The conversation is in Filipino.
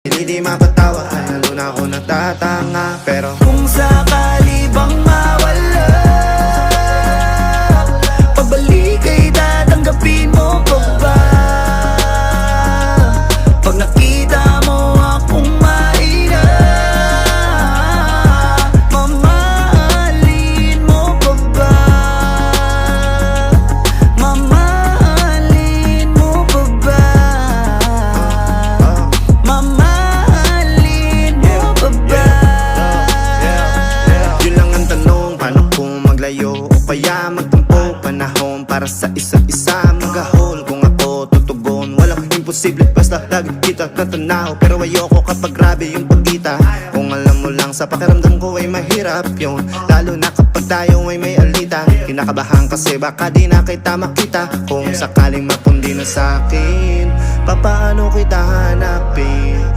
Hindi di mapatawa, ay lalo na ako natatanga. Pero kung sakali bang mawala, pabalik ay tatanggapin mo pa ba? Pag nakita mo akong mahina, mamahalin mo pa ba? Mamahalin mo pa ba? Mamahalin mo pa ba? yun lang ang tanong, paano kung maglayo o kaya magtampo? Panahon para sa isa't isa, mag-ahol kung ako tutugon. Walang imposible basta lagi kita tatanaw. Pero ayoko kapag grabe yung pagkita. Kung alam mo lang sa pakiramdam ko ay mahirap yun, lalo na kapag tayo ay may alita. Kinakabahan kasi baka di na kita makita. Kung sakaling mapundi na sa'kin, papaano kita hanapin?